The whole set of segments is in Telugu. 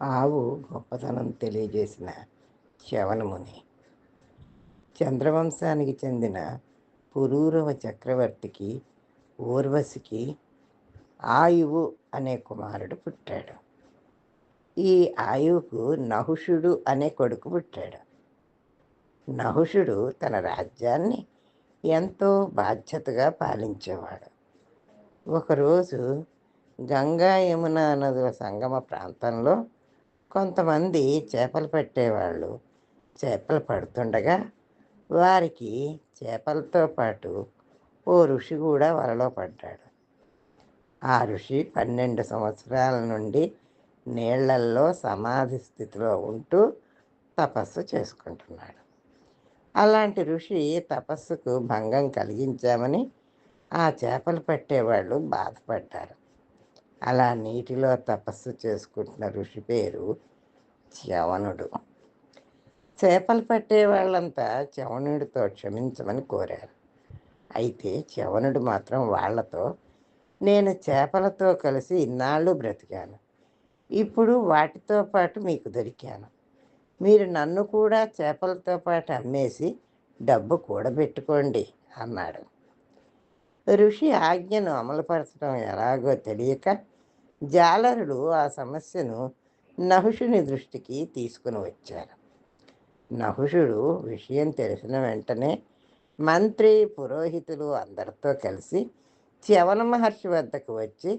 ఆవు గొప్పతనం తెలియజేసిన చ్యవనముని. చంద్రవంశానికి చెందిన పురూరవ చక్రవర్తికి ఊర్వశికి ఆయువు అనే కుమారుడు పుట్టాడు. ఈ ఆయువుకు నహుషుడు అనే కొడుకు పుట్టాడు. నహుషుడు తన రాజ్యాన్ని ఎంతో బాధ్యతగా పాలించేవాడు. ఒకరోజు గంగా యమున నదుల సంగమ ప్రాంతంలో కొంతమంది చేపలు పట్టేవాళ్ళు చేపలు పడుతుండగా వారికి చేపలతో పాటు ఓ ఋషి కూడా వలలో పడ్డాడు. ఆ ఋషి 12 సంవత్సరాల నుండి నీళ్లల్లో సమాధి స్థితిలో ఉంటూ తపస్సు చేసుకుంటున్నాడు. అలాంటి ఋషి తపస్సుకు భంగం కలిగించామని ఆ చేపలు పట్టేవాళ్ళు బాధపడ్డారు. అలా నీటిలో తపస్సు చేసుకుంటున్న ఋషి పేరు చ్యవనుడు. చేపలు పట్టే వాళ్ళంతా చ్యవనుడితో క్షమించమని కోరారు. అయితే చ్యవనుడు మాత్రం వాళ్లతో, నేను చేపలతో కలిసి ఇన్నాళ్ళు బ్రతికాను, ఇప్పుడు వాటితో పాటు మీకు దొరికాను, మీరు నన్ను కూడా చేపలతో పాటు అమ్మేసి డబ్బు కూడబెట్టుకోండి అన్నాడు. ఋషి ఆజ్ఞను అమలుపరచడం ఎలాగో తెలియక జాలరులు ఆ సమస్యను నహుషుని దృష్టికి తీసుకుని వచ్చారు. నహుషుడు విషయం తెలిసిన వెంటనే మంత్రి, పురోహితులు అందరితో కలిసి చ్యవన మహర్షి వద్దకు వచ్చి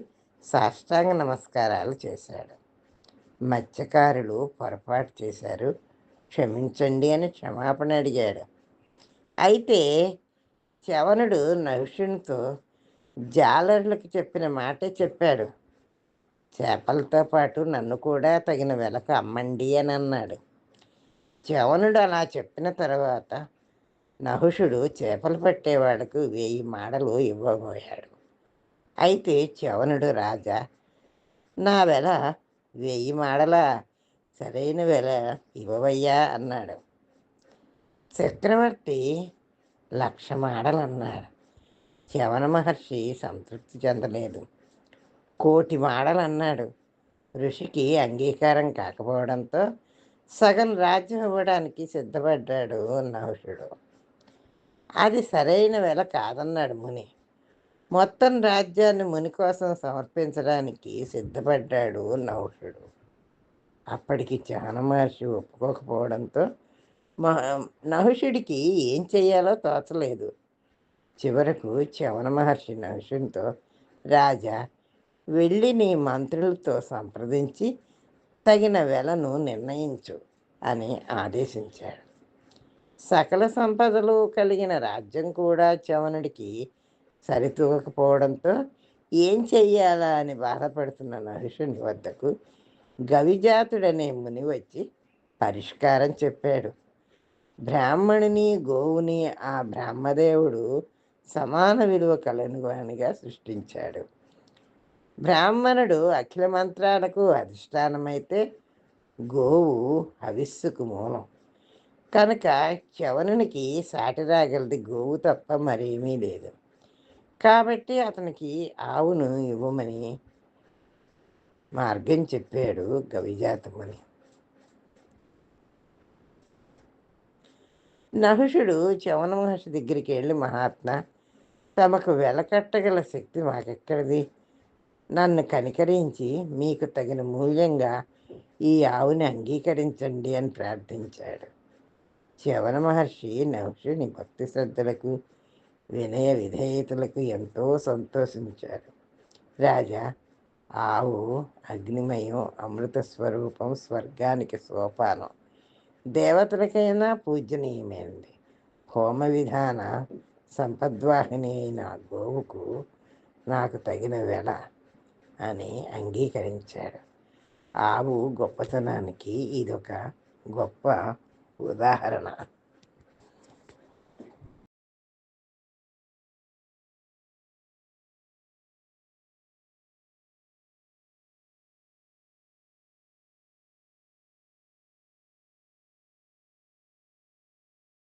సాష్టాంగ నమస్కారాలు చేశాడు. మత్స్యకారులు పొరపాటు చేశారు, క్షమించండి అని క్షమాపణ అడిగాడు. అయితే చ్యవనుడు నహుషునితో జాలరులకు చెప్పిన మాటే చెప్పాడు. చేపలతో పాటు నన్ను కూడా తగిన వెలకు అమ్మండి అని అన్నాడు. చ్యవనుడు అలా చెప్పిన తర్వాత నహుషుడు చేపలు పట్టేవాళ్లకు 1000 మాడలు ఇవ్వబోయాడు. అయితే చ్యవనుడు, రాజా, నా వెల 1000 మాడల, సరైన వెల ఇవ్వవయ్యా అన్నాడు. చక్రవర్తి 1,00,000 మాడలు అన్నాడు. చ్యవన మహర్షి సంతృప్తి చెందలేదు. 1,000,000 మాడలు అన్నాడు. ఋషికి అంగీకారం కాకపోవడంతో సగం రాజ్యం ఇవ్వడానికి సిద్ధపడ్డాడు నహుషుడు. అది సరైన వెల కాదన్నాడు ముని. మొత్తం రాజ్యాన్ని ముని కోసం సమర్పించడానికి సిద్ధపడ్డాడు నహుషుడు. అప్పటికి చ్యవన మహర్షి ఒప్పుకోకపోవడంతో నహుషుడికి ఏం చెయ్యాలో తోచలేదు. చివరకు చ్యవన మహర్షి నహుషునితో, రాజా, వెళ్ళి నీ మంత్రులతో సంప్రదించి తగిన వెలను నిర్ణయించు అని ఆదేశించాడు. సకల సంపదలు కలిగిన రాజ్యం కూడా చ్యవనుడికి సరితూగకపోవడంతో ఏం చెయ్యాలా అని బాధపడుతున్న నహుషుని వద్దకు గవిజాతుడనే ముని వచ్చి పరిష్కారం చెప్పాడు. బ్రాహ్మణుని, గోవుని ఆ బ్రహ్మదేవుడు సమాన విలువ కలనిగా సృష్టించాడు. బ్రాహ్మణుడు అఖిల మంత్రాలకు అధిష్టానమైతే గోవు హవిస్సుకు మూలం. కనుక చ్యవనునికి సాటి రాగలది గోవు తప్ప మరేమీ లేదు. కాబట్టి అతనికి ఆవును ఇవ్వమని మార్గం చెప్పాడు గవిజాతముని. నహుషుడు చ్యవన మహర్షి దగ్గరికి వెళ్ళి, మహాత్మా, తమకు వెలకట్టగల శక్తి మాకెక్కడిది, నన్ను కనికరించి మీకు తగిన మూల్యంగా ఈ ఆవుని అంగీకరించండి అని ప్రార్థించాడు. చ్యవన మహర్షి నహుషుని భక్తి శ్రద్ధలకు, వినయ విధేయతలకు ఎంతో సంతోషించారు. రాజా, ఆవు అగ్నిమయం, అమృత స్వరూపం, స్వర్గానికి సోపానం, దేవతలకైనా పూజనీయమైనది. హోమ విధాన సంపద్వాహిని అయిన గోవుకు నాకు తగిన వెల అని అంగీకరించాడు. ఆవు గొప్పతనానికి ఇదొక గొప్ప ఉదాహరణ.